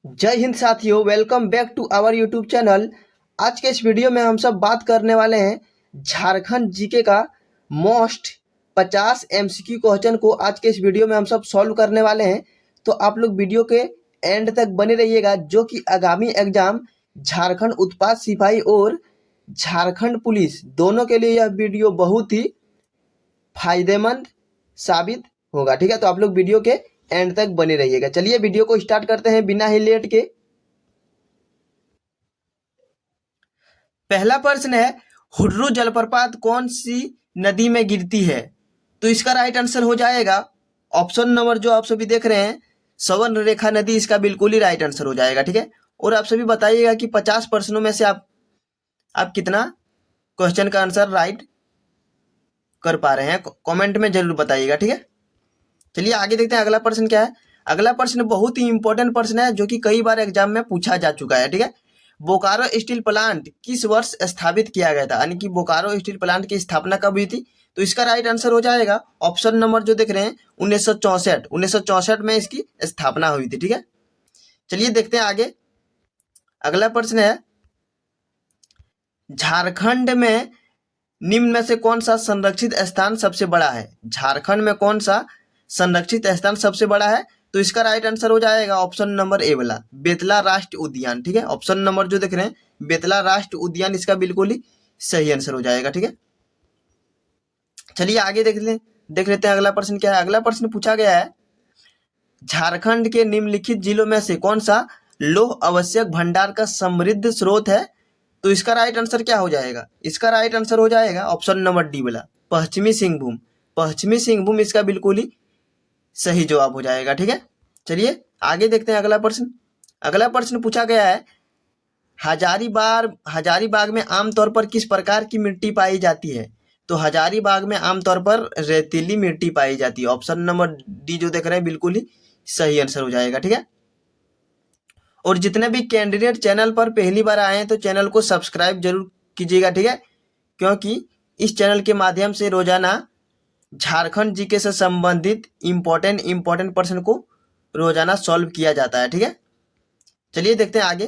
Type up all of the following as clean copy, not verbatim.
जय हिंद साथियों, welcome back to our YouTube channel. आज के इस वीडियो में हम सब बात करने वाले हैं झारखंड जीके का मोस्ट 50 एमसीक्यू क्वेश्चन को आज के इस वीडियो में हम सब सॉल्व करने वाले हैं। तो आप लोग वीडियो के एंड तक बने रहिएगा, जो कि आगामी एग्जाम झारखंड उत्पाद सिपाही और झारखंड पुलिस दोनों के लिए यह वीडियो बहुत ही फायदेमंद साबित होगा। ठीक है, तो आप लोग वीडियो के एंड तक बने रहिएगा। चलिए वीडियो को स्टार्ट करते हैं बिना ही लेट के। पहला प्रश्न है, हुर्रू जलप्रपात कौन सी नदी में गिरती है? तो इसका राइट आंसर हो जाएगा ऑप्शन नंबर जो आप सभी देख रहे हैं, स्वर्ण रेखा नदी इसका बिल्कुल ही राइट आंसर हो जाएगा। ठीक है, और आप सभी बताइएगा कि 50 प्रश्नों में से आप कितना क्वेश्चन का आंसर राइट कर पा रहे हैं, कमेंट में जरूर बताइएगा। ठीक है, चलिए आगे देखते हैं अगला प्रश्न क्या है। अगला प्रश्न बहुत ही इंपॉर्टेंट प्रश्न है, जो कि कई बार एग्जाम में पूछा जा चुका है। ठीक है, बोकारो स्टील प्लांट किस वर्ष स्थापित किया गया था? यानी कि बोकारो स्टील प्लांट की स्थापना कब हुई थी? तो इसका राइट आंसर हो जाएगा ऑप्शन नंबर जो देख रहे हैं 1964 में इसकी स्थापना हुई थी। ठीक है, चलिए देखते हैं आगे। अगला प्रश्न है, झारखंड में निम्न में से कौन सा संरक्षित स्थान सबसे बड़ा है? झारखंड में कौन सा संरक्षित स्थान सबसे बड़ा है? तो इसका राइट आंसर हो जाएगा ऑप्शन नंबर ए वाला, बेतला राष्ट्रीय उद्यान। ठीक है, ऑप्शन नंबर जो देख रहे हैं बेतला राष्ट्रीय उद्यान इसका बिल्कुल ही सही आंसर हो जाएगा। ठीक है, चलिए आगे देख लेते हैं अगला प्रश्न क्या है। अगला प्रश्न पूछा गया है, झारखंड के निम्नलिखित जिलों में से कौन सा लौह आवश्यक भंडार का समृद्ध स्रोत है? तो इसका राइट आंसर क्या हो जाएगा? इसका राइट आंसर हो जाएगा ऑप्शन नंबर डी वाला, पश्चिमी सिंहभूम। पश्चिमी सिंहभूम इसका बिल्कुल ही सही जवाब हो जाएगा। ठीक है, चलिए आगे देखते हैं अगला प्रश्न। अगला प्रश्न पूछा गया है, हजारीबाग में आमतौर पर किस प्रकार की मिट्टी पाई जाती है? तो हजारीबाग में आमतौर पर रेतीली मिट्टी पाई जाती है। ऑप्शन नंबर डी जो देख रहे हैं बिल्कुल ही सही आंसर हो जाएगा। ठीक है, और जितने भी कैंडिडेट चैनल पर पहली बार आए हैं तो चैनल को सब्सक्राइब जरूर कीजिएगा। ठीक है, क्योंकि इस चैनल के माध्यम से रोजाना झारखंड जीके से संबंधित इंपॉर्टेंट प्रश्न को रोजाना सॉल्व किया जाता है। ठीक है, चलिए देखते हैं आगे।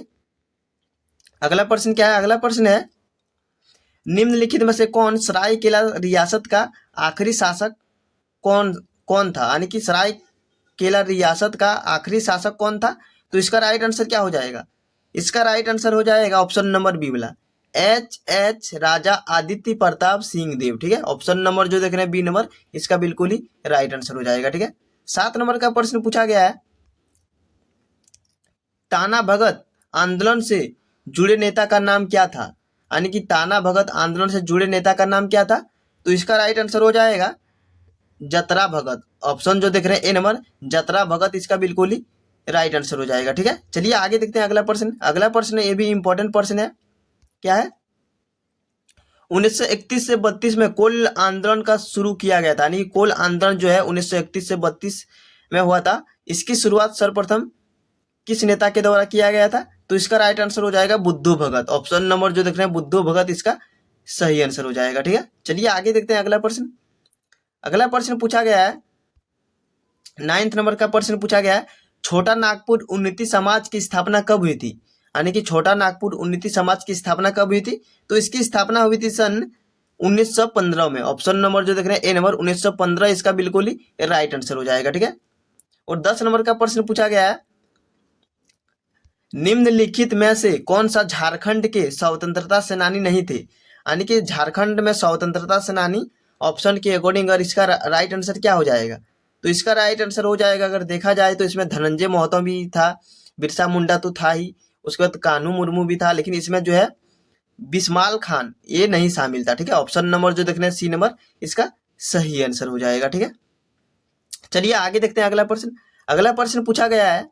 अगला प्रश्न क्या है? अगला प्रश्न है, निम्नलिखित में से कौन सरायकेला रियासत का आखिरी शासक कौन था? यानी कि सरायकेला रियासत का आखिरी शासक कौन था? तो इसका राइट आंसर क्या हो जाएगा? इसका राइट आंसर हो जाएगा ऑप्शन नंबर बी वाला, एच राजा आदित्य प्रताप सिंह देव। ठीक है, ऑप्शन नंबर जो देख रहे हैं बी नंबर इसका बिल्कुल ही राइट आंसर हो जाएगा। ठीक है, 7 नंबर का प्रश्न पूछा गया है, ताना भगत आंदोलन से जुड़े नेता का नाम क्या था? यानी कि ताना भगत आंदोलन से जुड़े नेता का नाम क्या था? तो इसका राइट आंसर हो जाएगा जतरा भगत। ऑप्शन जो देख रहे हैं ए नंबर, जतरा भगत इसका बिल्कुल ही राइट आंसर हो जाएगा। ठीक है, चलिए आगे देखते हैं अगला प्रश्न। अगला प्रश्न ये भी इंपॉर्टेंट प्रश्न है, क्या है? 1931 से 32 में कोल आंदोलन का शुरू किया गया था। यानी कोल आंदोलन जो है 1931 से 32 में हुआ था, इसकी शुरुआत सर्वप्रथम किस नेता के द्वारा किया गया था? तो इसका राइट आंसर हो जाएगा बुद्धू भगत। ऑप्शन नंबर जो देख रहे हैं बुद्धू भगत इसका सही आंसर हो जाएगा। ठीक है, चलिए आगे देखते हैं अगला प्रश्न। अगला प्रश्न पूछा गया है, 9th नंबर का प्रश्न पूछा गया है, छोटा नागपुर उन्नति समाज की स्थापना कब हुई थी? यानी कि छोटा नागपुर उन्नति समाज की स्थापना कब हुई थी? तो इसकी स्थापना हुई थी सन 1915 में। ऑप्शन नंबर जो देख रहे हैं ए नंबर 1915 इसका बिल्कुल ही राइट आंसर हो जाएगा। ठीक है, और 10 नंबर का प्रश्न पूछा गया है, निम्नलिखित में से कौन सा झारखंड के स्वतंत्रता सेनानी नहीं थे? यानी कि झारखंड में स्वतंत्रता सेनानी ऑप्शन के अकॉर्डिंग अगर इसका राइट आंसर क्या हो जाएगा? तो इसका राइट आंसर हो जाएगा, अगर देखा जाए तो इसमें धनंजय महतो भी था, बिरसा मुंडा तो था ही, उसके बाद कान्हू मुर्मू भी था, लेकिन इसमें जो है बिस्माल खान ये नहीं शामिल था। ठीक है, ऑप्शन नंबर जो देखने सी नंबर इसका सही आंसर हो जाएगा। ठीक है, चलिए आगे देखते हैं अगला प्रश्न। अगला प्रश्न पूछा गया है,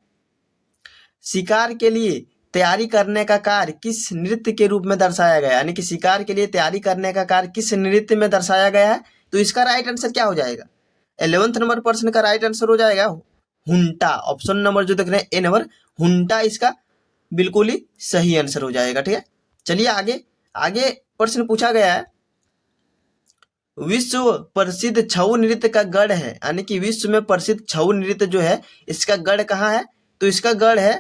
शिकार के लिए तैयारी करने का कार्य किस नृत्य के रूप में दर्शाया गया? यानी कि शिकार के लिए तैयारी करने का कार्य किस नृत्य में दर्शाया गया है? तो इसका राइट आंसर क्या हो जाएगा? 11th नंबर प्रश्न का राइट आंसर हो जाएगा हुंटा। ऑप्शन नंबर जो देख रहे हैं ए नंबर हुंटा इसका बिल्कुल ही सही आंसर हो जाएगा। ठीक है, चलिए आगे प्रश्न पूछा गया है, विश्व प्रसिद्ध छऊ नृत्य का गढ़ है, यानी कि विश्व में प्रसिद्ध छऊ नृत्य जो है इसका गढ़ कहाँ है? तो इसका गढ़ है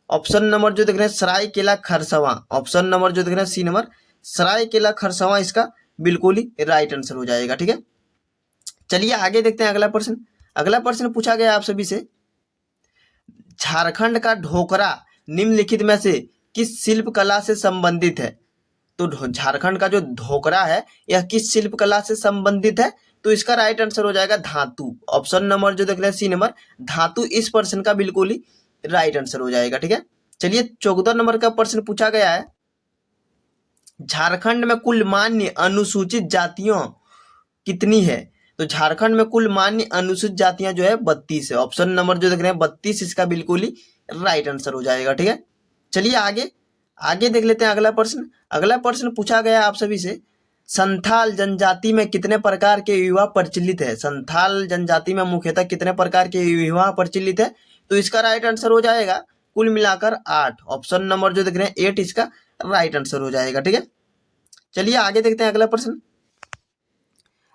ऑप्शन नंबर जो देख रहे हैं सरायकेला खरसावां, ऑप्शन नंबर जो देख रहे हैं सी नंबर सरायकेला खरसावां इसका बिल्कुल ही राइट आंसर हो जाएगा। ठीक है, चलिए आगे देखते हैं अगला प्रश्न। अगला प्रश्न पूछा गया आप सभी से, झारखंड का ढोकरा निम्नलिखित में से किस शिल्प कला से संबंधित है? तो झारखंड का जो ढोकरा है यह किस शिल्प कला से संबंधित है? तो इसका राइट आंसर हो जाएगा धातु। ऑप्शन नंबर जो देख रहे हैं सी नंबर धातु इस प्रश्न का बिल्कुल ही राइट आंसर हो जाएगा। ठीक है, चलिए 14 नंबर का प्रश्न पूछा गया है, झारखंड में कुल मान्य अनुसूचित जातियों कितनी है? तो झारखंड में कुल मान्य अनुसूचित जातियां जो है 32 है। ऑप्शन नंबर जो देख रहे हैं 32 इसका बिल्कुल ही राइट आंसर हो जाएगा। ठीक है, चलिए आगे देख लेते हैं अगला प्रश्न। अगला प्रश्न पूछा गया आप सभी से, संथाल जनजाति में कितने प्रकार के विवाह प्रचलित है? संथाल जनजाति में मुख्यतः कितने प्रकार के विवाह प्रचलित है? तो इसका राइट आंसर हो जाएगा कुल मिलाकर 8। ऑप्शन नंबर जो देख रहे हैं 8 इसका राइट आंसर हो जाएगा। ठीक है, चलिए आगे देखते हैं अगला प्रश्न।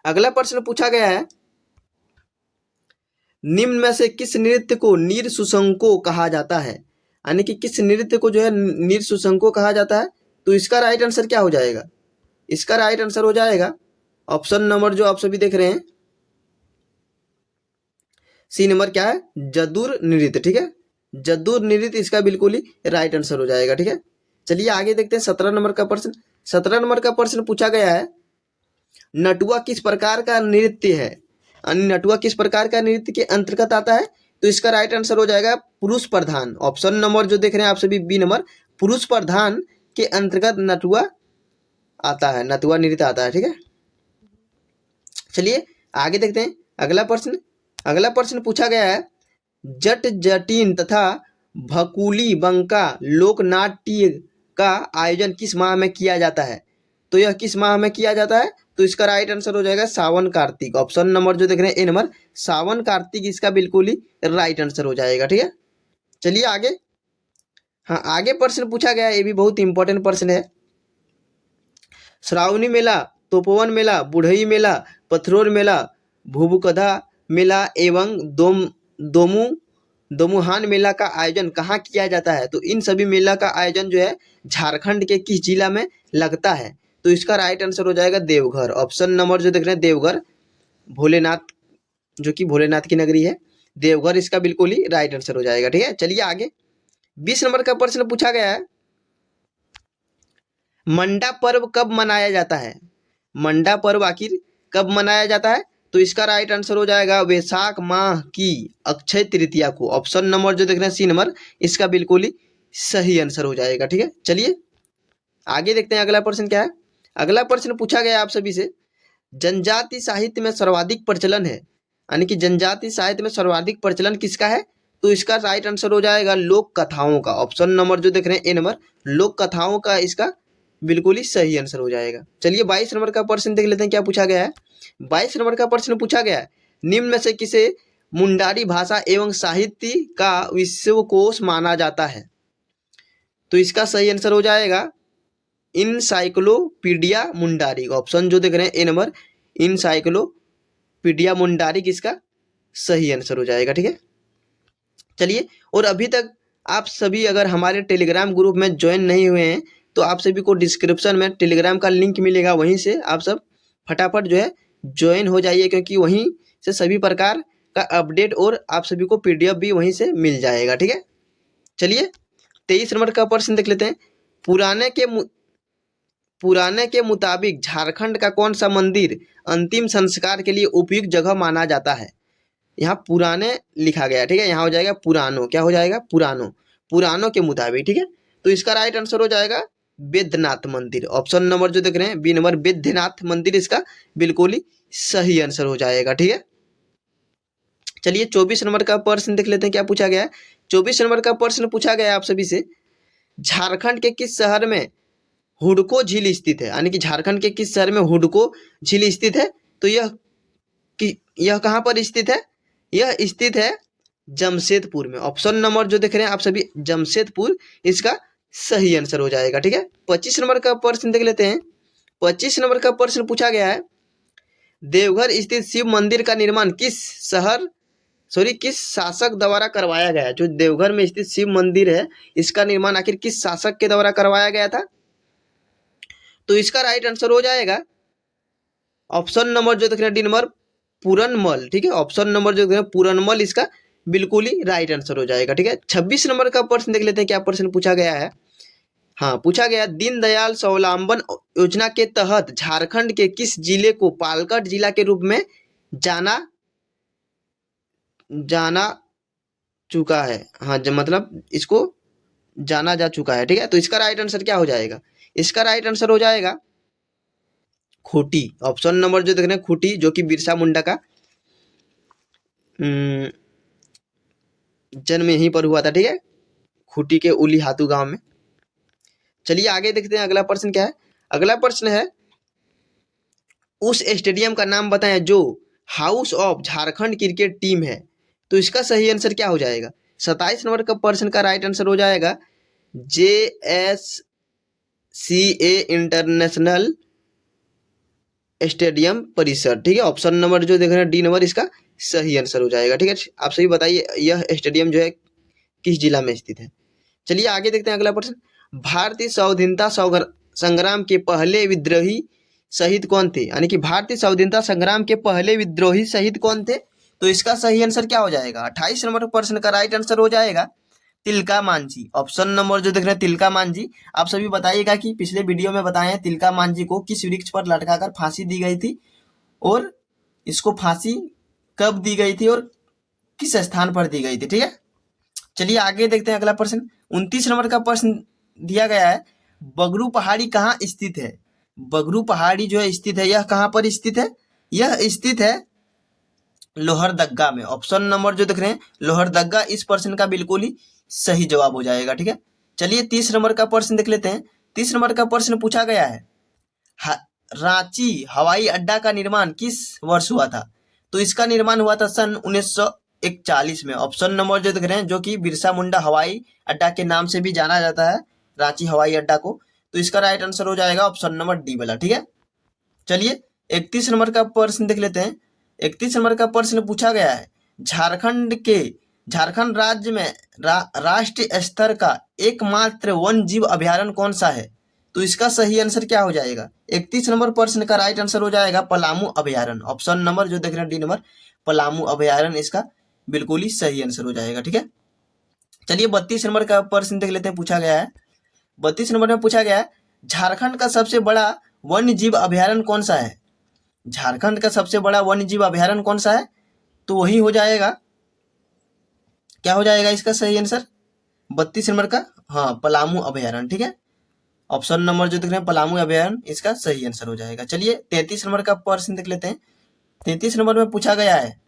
अगला प्रश्न पूछा गया है, निम्न में से किस नृत्य को नीर सुसंको कहा जाता है? यानी कि किस नृत्य को जो है नीर सुसंको कहा जाता है? तो इसका राइट आंसर क्या हो जाएगा? इसका राइट आंसर हो जाएगा ऑप्शन नंबर जो आप सभी देख रहे हैं सी नंबर क्या है, जदुर नृत्य। ठीक है, जदुर नृत्य इसका बिल्कुल ही राइट आंसर हो जाएगा। ठीक है, चलिए आगे देखते हैं 17 नंबर का प्रश्न। 17 नंबर का प्रश्न पूछा गया है, नटुआ किस प्रकार का नृत्य है? नटुआ किस प्रकार का नृत्य के अंतर्गत आता है? तो इसका राइट आंसर हो जाएगा पुरुष प्रधान। ऑप्शन नंबर जो देख रहे हैं आप सभी बी नंबर पुरुष प्रधान के अंतर्गत नटुआ आता है, नटुआ नृत्य आता है। ठीक है, चलिए आगे देखते हैं अगला प्रश्न। अगला प्रश्न पूछा गया है, जट जटिन तथा भकुली बंका लोकनाट्य का आयोजन किस माह में किया जाता है? तो यह किस माह में किया जाता है? तो इसका राइट आंसर हो जाएगा सावन कार्तिक। ऑप्शन नंबर जो देख रहे हैं ए नंबर सावन कार्तिक इसका बिल्कुल ही राइट आंसर हो जाएगा। ठीक है, चलिए आगे। हाँ, आगे प्रश्न पूछा गया है, ये भी बहुत इंपॉर्टेंट प्रश्न है। श्रावणी मेला, तपोवन मेला, बुढ़ई मेला, पथरोर मेला, भूबुकधा मेला एवं दोमुहान मेला का आयोजन कहाँ किया जाता है? तो इन सभी मेला का आयोजन जो है झारखंड के किस जिला में लगता है? तो इसका राइट आंसर हो जाएगा देवघर। ऑप्शन नंबर जो देख रहे हैं देवघर, भोलेनाथ, जो कि भोलेनाथ की नगरी है, देवघर इसका बिल्कुल ही राइट आंसर हो जाएगा। ठीक है, चलिए आगे 20 नंबर का प्रश्न पूछा गया है, मंडा पर्व कब मनाया जाता है? मंडा पर्व आखिर कब मनाया जाता है? तो इसका राइट आंसर हो जाएगा वैशाख माह की अक्षय तृतीया को। ऑप्शन नंबर जो देख रहे हैं सी नंबर इसका बिल्कुल ही सही आंसर हो जाएगा। ठीक है, चलिए आगे देखते हैं अगला प्रश्न क्या है। अगला प्रश्न पूछा गया आप सभी से, जनजाति साहित्य में सर्वाधिक प्रचलन है, यानी कि जनजाति साहित्य में सर्वाधिक प्रचलन किसका है? तो इसका राइट आंसर हो जाएगा लोक कथाओं का। ऑप्शन नंबर जो देख रहे हैं ए नंबर लोक कथाओं का इसका बिल्कुल ही सही आंसर हो जाएगा। चलिए 22 नंबर का प्रश्न देख लेते हैं क्या पूछा गया है। 22 नंबर का प्रश्न पूछा गया है, निम्न में से किसे मुंडारी भाषा एवं साहित्य का विश्वकोश माना जाता है? तो इसका सही आंसर हो जाएगा इनसाइक्लोपीडिया मुंडारी। ऑप्शन जो देख रहे हैं ए नंबर इनसाइक्लोपीडिया मुंडारी इसका सही आंसर हो जाएगा। ठीक है, चलिए, और अभी तक आप सभी अगर हमारे टेलीग्राम ग्रुप में ज्वाइन नहीं हुए हैं तो आप सभी को डिस्क्रिप्शन में टेलीग्राम का लिंक मिलेगा, वहीं से आप सब फटाफट जो है ज्वाइन हो जाइए, क्योंकि वहीं से सभी प्रकार का अपडेट और आप सभी को पीडीएफ भी वहीं से मिल जाएगा। ठीक है, चलिए 23 नंबर का प्रश्न देख लेते हैं, पुराने के मुताबिक झारखंड का कौन सा मंदिर अंतिम संस्कार के लिए उपयुक्त जगह माना जाता है? यहाँ पुराने लिखा गया। ठीक है, यहाँ हो जाएगा पुरानो, क्या हो जाएगा पुरानों के मुताबिक। ठीक है, तो इसका राइट आंसर हो जाएगा बैद्यनाथ मंदिर। ऑप्शन नंबर जो देख रहे हैं बी नंबर बैद्यनाथ मंदिर इसका बिल्कुल ही सही आंसर हो जाएगा। ठीक है, चलिए 24 नंबर का प्रश्न देख लेते हैं क्या पूछा गया है। 24 नंबर का प्रश्न पूछा गया आप सभी से, झारखंड के किस शहर में हुडको झील स्थित है? यानी कि झारखंड के किस शहर में हुडको झील स्थित है? तो यह कहाँ पर स्थित है? यह स्थित है जमशेदपुर में। ऑप्शन नंबर जो देख रहे हैं आप सभी जमशेदपुर इसका सही आंसर हो जाएगा। ठीक है, 25 नंबर का प्रश्न देख लेते हैं। 25 नंबर का प्रश्न पूछा गया है, देवघर स्थित शिव मंदिर का निर्माण किस शहर सॉरी किस शासक द्वारा करवाया गया? जो देवघर में स्थित शिव मंदिर है, इसका निर्माण आखिर किस शासक के द्वारा करवाया गया था? तो इसका राइट आंसर हो जाएगा ऑप्शन नंबर जो देख रहे हैं डी नंबर पूरनमल। ठीक है, ऑप्शन नंबर जो देख रहे हैं पूरनमल इसका बिल्कुल ही राइट आंसर हो जाएगा। ठीक है, 26 नंबर का प्रश्न देख लेते हैं क्या प्रश्न पूछा गया है। हाँ, पूछा गया दीनदयाल स्वावलंबन योजना के तहत झारखंड के किस जिले को पालघर जिला के रूप में जाना चुका है? हाँ, मतलब इसको जाना जा चुका है। ठीक है, तो इसका राइट आंसर क्या हो जाएगा? इसका राइट आंसर हो जाएगा खूंटी। ऑप्शन नंबर जो देख रहे हैं खूंटी, जो कि बिरसा मुंडा का जन्म यहीं पर हुआ था। ठीक है, खूंटी के उली हाथू गांव में। चलिए आगे देखते हैं अगला प्रश्न क्या है। अगला प्रश्न है उस स्टेडियम का नाम बताएं जो house of Jharkhand cricket team है। तो इसका सही आंसर क्या हो जाएगा? 27 नंबर का प्रश्न का राइट आंसर हो जाएगा JSCA इंटरनेशनल स्टेडियम परिसर। ठीक है, ऑप्शन नंबर जो देख रहे हैं डी नंबर इसका सही आंसर हो जाएगा। ठीक है, आप सही बताइए यह स्टेडियम जो है किस जिला में स्थित है। चलिए आगे देखते हैं अगला प्रश्न। भारतीय स्वाधीनता संग्राम के पहले विद्रोही शहीद कौन थे? यानी कि भारतीय स्वाधीनता संग्राम के पहले विद्रोही शहीद कौन थे? तो इसका सही आंसर क्या हो जाएगा? 28 नंबर प्रश्न का राइट आंसर हो जाएगा तिलका मांझी। ऑप्शन नंबर जो देख रहे हैं तिलका मांझी। आप सभी बताइएगा कि पिछले वीडियो में बताए हैं तिलका मांझी को किस वृक्ष पर लटकाकर फांसी दी गई थी और इसको फांसी कब दी गई थी और किस स्थान पर दी गई थी। ठीक है, चलिए आगे देखते हैं अगला प्रश्न। 29 नंबर का प्रश्न दिया गया है बगरू पहाड़ी कहाँ स्थित है? बगरू पहाड़ी जो है स्थित है, यह कहाँ पर स्थित है? यह स्थित है लोहरदग्गा में। ऑप्शन नंबर जो देख रहे हैं लोहरदग्गा इस प्रश्न का बिल्कुल ही सही जवाब हो जाएगा। ठीक है, चलिए 30 नंबर का प्रश्न देख लेते हैं। 30 नंबर का प्रश्न पूछा गया है रांची हवाई अड्डा का निर्माण किस वर्ष हुआ था? तो इसका निर्माण हुआ था सन 1941 में। ऑप्शन नंबर जो देख रहे हैं जो कि बिरसा मुंडा हवाई अड्डा के नाम से भी जाना जाता है रांची हवाई अड्डा को। तो इसका राइट आंसर हो जाएगा ऑप्शन नंबर डी वाला। ठीक है, चलिए 31 नंबर का प्रश्न देख लेते हैं। 31 नंबर का प्रश्न पूछा गया है झारखंड राज्य में राष्ट्रीय स्तर का एकमात्र वन जीव अभयारण्य कौन सा है? तो इसका सही आंसर क्या हो जाएगा? 31 नंबर प्रश्न का राइट आंसर हो जाएगा पलामू अभयारण्य। ऑप्शन नंबर जो देख रहे हैं डी नंबर पलामू अभयारण्य इसका बिल्कुल ही सही आंसर हो जाएगा। ठीक है, चलिए 32 नंबर का प्रश्न देख लेते हैं। पूछा गया है 32 नंबर में पूछा गया है झारखंड का सबसे बड़ा वन्य जीव अभयारण्य कौन सा है? झारखंड का सबसे बड़ा वन्य जीव अभयारण्य कौन सा है? तो वही हो जाएगा, क्या हो जाएगा इसका सही आंसर 32 नंबर का? हाँ, पलामू अभयारण्य। ठीक है, ऑप्शन नंबर जो देख रहे हैं पलामू अभयारण्य इसका सही आंसर हो जाएगा। चलिए 33 नंबर का प्रश्न देख लेते हैं। 33 नंबर में पूछा गया है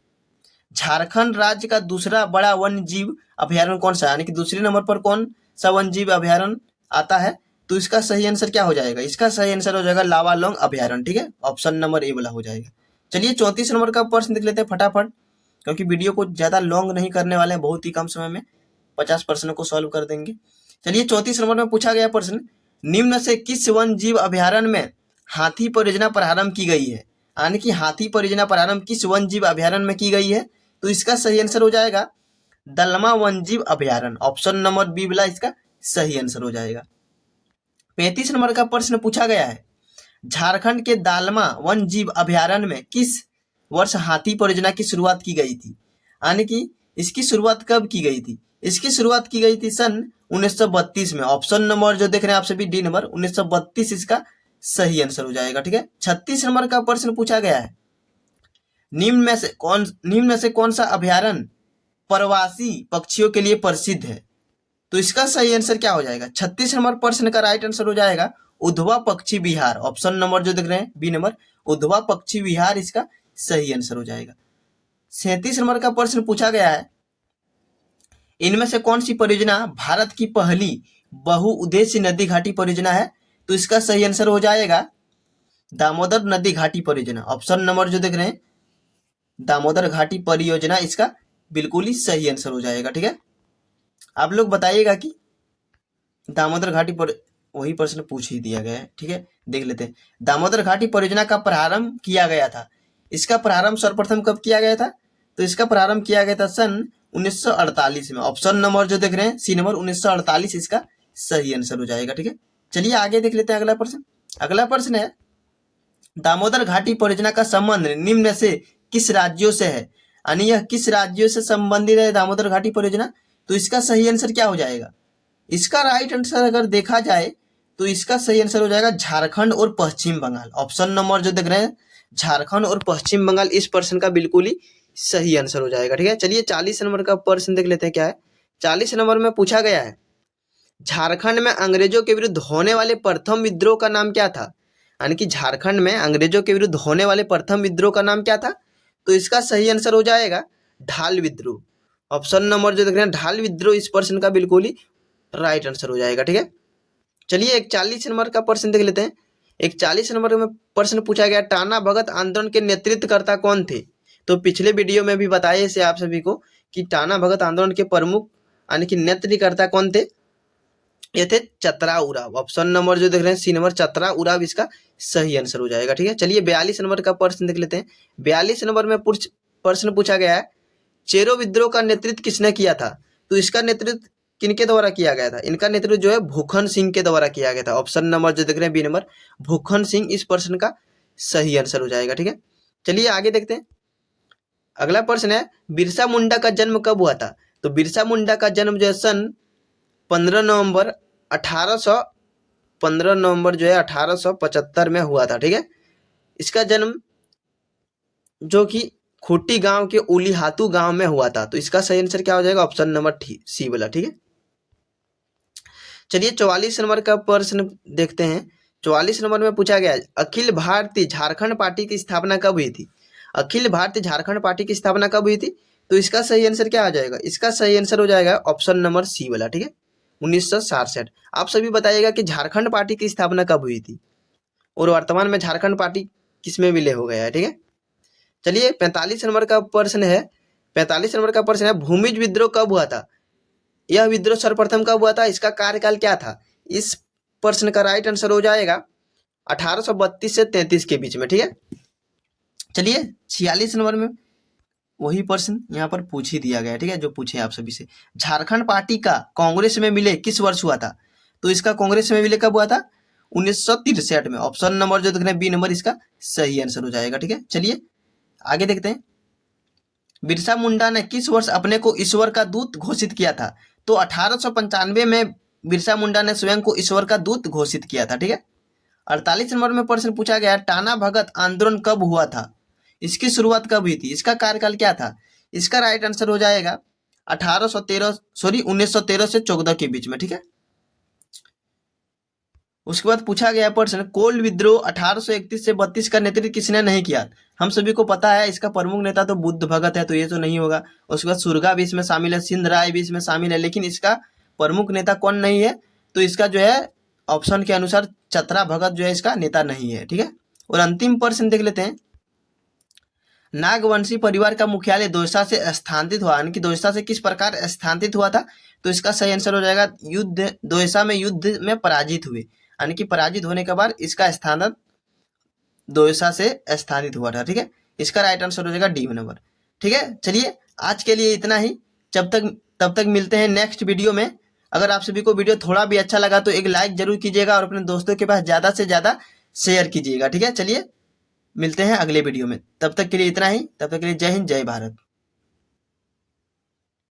झारखंड राज्य का दूसरा बड़ा वन्य जीव अभयारण्य कौन सा है? यानी कि दूसरे नंबर पर कौन सा वन्य जीव अभयारण्य आता है? तो इसका सही आंसर क्या हो जाएगा? इसका सही आंसर हो जाएगा लावालौंग अभयारण्य। ठीक है, ऑप्शन नंबर ए वाला हो जाएगा। चलिए 34 नंबर का प्रश्न देख लेते हैं फटाफट, क्योंकि वीडियो को ज्यादा लॉन्ग नहीं करने वाले हैं, बहुत ही कम समय में 50 प्रश्नों को सॉल्व कर देंगे। चलिए 34 नंबर में पूछा गया प्रश्न निम्न से किस वन जीव अभयारण्य में हाथी परियोजना प्रारंभ की गई है? यानी कि हाथी परियोजना प्रारंभ किस वन जीव अभयारण्य में की गई है? तो इसका सही आंसर हो जाएगा दलमा वन जीव अभयारण्य। ऑप्शन नंबर बी वाला इसका सही आंसर हो जाएगा। 35 नंबर का प्रश्न पूछा गया है झारखंड के दालमा वन जीव अभयारण्य में किस वर्ष हाथी परियोजना की शुरुआत की गई थी? यानी कि इसकी शुरुआत कब की गई थी? इसकी शुरुआत की गई थी सन 1932 में। ऑप्शन नंबर जो देख रहे हैं आप सभी डी नंबर 1932 इसका सही आंसर हो जाएगा। ठीक है, 36 नंबर का प्रश्न पूछा गया है निम्न में से कौन सा अभयारण्य प्रवासी पक्षियों के लिए प्रसिद्ध है? तो इसका सही आंसर क्या हो जाएगा? 36 नंबर प्रश्न का राइट आंसर हो जाएगा उधवा पक्षी विहार। ऑप्शन नंबर जो देख रहे हैं बी नंबर उधवा पक्षी विहार इसका सही आंसर हो जाएगा। 37 नंबर का प्रश्न पूछा गया है इनमें से कौन सी परियोजना भारत की पहली बहुउद्देश्य नदी घाटी परियोजना है? तो इसका सही आंसर हो जाएगा दामोदर नदी घाटी परियोजना। ऑप्शन नंबर जो देख रहे हैं दामोदर घाटी परियोजना इसका बिल्कुल ही सही आंसर हो जाएगा। ठीक है, आप लोग बताइएगा कि दामोदर घाटी पर वही प्रश्न पूछ ही दिया गया है। ठीक है, देख लेते हैं। दामोदर घाटी परियोजना का प्रारंभ किया गया था, इसका प्रारंभ सर्वप्रथम कब किया गया था? तो इसका प्रारंभ किया गया था सन 1948 में। ऑप्शन नंबर जो देख रहे हैं सी नंबर 1948 इसका सही आंसर हो जाएगा। ठीक है, चलिए आगे देख लेते हैं अगला प्रश्न। अगला प्रश्न है दामोदर घाटी परियोजना का संबंध निम्न से किस राज्यों से है, यानी यह किस राज्यों से संबंधित है दामोदर घाटी परियोजना। तो इसका सही आंसर क्या हो जाएगा, इसका राइट आंसर अगर देखा जाए तो इसका सही आंसर हो जाएगा झारखंड और पश्चिम बंगाल। ऑप्शन नंबर जो देख रहे हैं झारखंड और पश्चिम बंगाल इस प्रश्न का बिल्कुल ही सही आंसर हो जाएगा। ठीक है, चलिए 40 नंबर का प्रश्न देख लेते हैं क्या है। 40 नंबर में पूछा गया है झारखंड में अंग्रेजों के विरुद्ध होने वाले प्रथम विद्रोह का नाम क्या था, यानी कि झारखंड में अंग्रेजों के विरुद्ध होने वाले प्रथम विद्रोह का नाम क्या था। तो इसका सही आंसर हो जाएगा ढाल विद्रोह। ऑप्शन नंबर जो देख रहे हैं ढाल विद्रोह इस प्रश्न का बिल्कुल ही राइट आंसर हो जाएगा। ठीक है, चलिए 41 नंबर का प्रश्न देख लेते हैं। 41 नंबर में प्रश्न पूछा गया टाना भगत आंदोलन के नेतृत्वकर्ता कौन थे। तो पिछले वीडियो में भी बताया इसे आप सभी को कि टाना भगत आंदोलन के प्रमुख यानी कि नेतृत्वकर्ता कौन थे, ये थे चतरा उराव। ऑप्शन नंबर जो देख रहे हैं सी नंबर चतरा उराव इसका सही आंसर हो जाएगा। ठीक है, चलिए 42 नंबर का प्रश्न देख लेते हैं। 42 नंबर में प्रश्न पूछा गया है चेरो विद्रोह का नेतृत्व किसने किया था। तो इसका नेतृत्व किनके द्वारा किया गया था, इनका नेतृत्व जो है भूखन सिंह के द्वारा किया गया था। ऑप्शन नंबर जो देख रहे हैं बी नंबर भूखन सिंह इस प्रश्न का सही आंसर हो जाएगा। ठीक है, चलिए आगे देखते हैं। अगला प्रश्न है बिरसा मुंडा का जन्म कब हुआ था। तो बिरसा मुंडा का जन्म जो है सन 15 नवंबर 1875 में हुआ था। ठीक है, इसका जन्म जो कि खूटी गांव के उलीहातू गांव में हुआ था। तो इसका सही आंसर क्या हो जाएगा, ऑप्शन नंबर सी वाला। ठीक है, चलिए 44 नंबर का प्रश्न देखते हैं। 44 नंबर में पूछा गया अखिल भारतीय झारखंड पार्टी की स्थापना कब हुई थी। अखिल भारतीय झारखंड पार्टी की स्थापना कब हुई थी। तो इसका सही आंसर क्या आ जाएगा, इसका सही आंसर हो जाएगा ऑप्शन नंबर सी वाला। ठीक है, 1967। आप सभी बताइएगा कि झारखंड पार्टी की स्थापना कब हुई थी और वर्तमान में झारखंड पार्टी किसमें विलय हो गया है। ठीक है, चलिए 45 नंबर का प्रश्न है। 45 नंबर का प्रश्न है भूमिज विद्रोह कब हुआ था। यह विद्रोह सर्वप्रथम कब हुआ था, इसका कार्यकाल क्या था। इस प्रश्न का राइट आंसर हो जाएगा 1832 से 33 के बीच में। ठीक है, चलिए 46 नंबर में वही प्रश्न यहाँ पर पूछ ही दिया गया। ठीक है, जो पूछे आप सभी से झारखंड पार्टी का कांग्रेस में विलय किस वर्ष हुआ था। तो इसका कांग्रेस में विलय कब हुआ था, 1963 में। ऑप्शन नंबर जो देख रहे हैं बी नंबर इसका सही आंसर हो जाएगा। ठीक है, चलिए आगे देखते हैं। बिरसा मुंडा ने किस वर्ष अपने को ईश्वर का दूत घोषित किया था। तो 1895 में बिरसा मुंडा ने स्वयं को ईश्वर का दूत घोषित किया था। ठीक है, 48 नंबर में प्रश्न पूछा गया टाना भगत आंदोलन कब हुआ था, इसकी शुरुआत कब हुई थी, इसका कार्यकाल क्या था। इसका राइट आंसर हो जाएगा 1913 से 14 के बीच में। ठीक है, उसके बाद पूछा गया प्रश्न कोल विद्रोह 1831 से 32 का नेतृत्व किसने नहीं किया। हम सभी को पता है इसका प्रमुख नेता तो बुद्ध भगत है, तो ये तो नहीं होगा। उसके बाद सुरगा भी इसमें शामिल है, सिंध राय भी इसमें शामिल है, लेकिन इसका प्रमुख नेता कौन नहीं है। तो इसका जो है ऑप्शन के अनुसार चतरा भगत जो है इसका नेता नहीं है। ठीक है, और अंतिम प्रश्न देख लेते हैं। नागवंशी परिवार का मुख्यालय दोसा से स्थानांतरित हुआ, यानी कि दोसा से किस प्रकार स्थानांतरित हुआ था। तो इसका सही आंसर हो जाएगा युद्ध, दोसा में युद्ध में पराजित हुए, यानी कि पराजित होने के बाद इसका स्थानांतरण दोसा से स्थानित हुआ था। ठीक है, इसका राइट आंसर हो जाएगा डी नंबर। ठीक है, चलिए आज के लिए इतना ही। तब तक मिलते हैं नेक्स्ट वीडियो में। अगर आप सभी को वीडियो थोड़ा भी अच्छा लगा तो एक लाइक जरूर कीजिएगा और अपने दोस्तों के पास ज़्यादा से ज़्यादा शेयर कीजिएगा। ठीक है, चलिए मिलते हैं अगले वीडियो में। तब तक के लिए इतना ही। तब तक के लिए जय हिंद, जय भारत।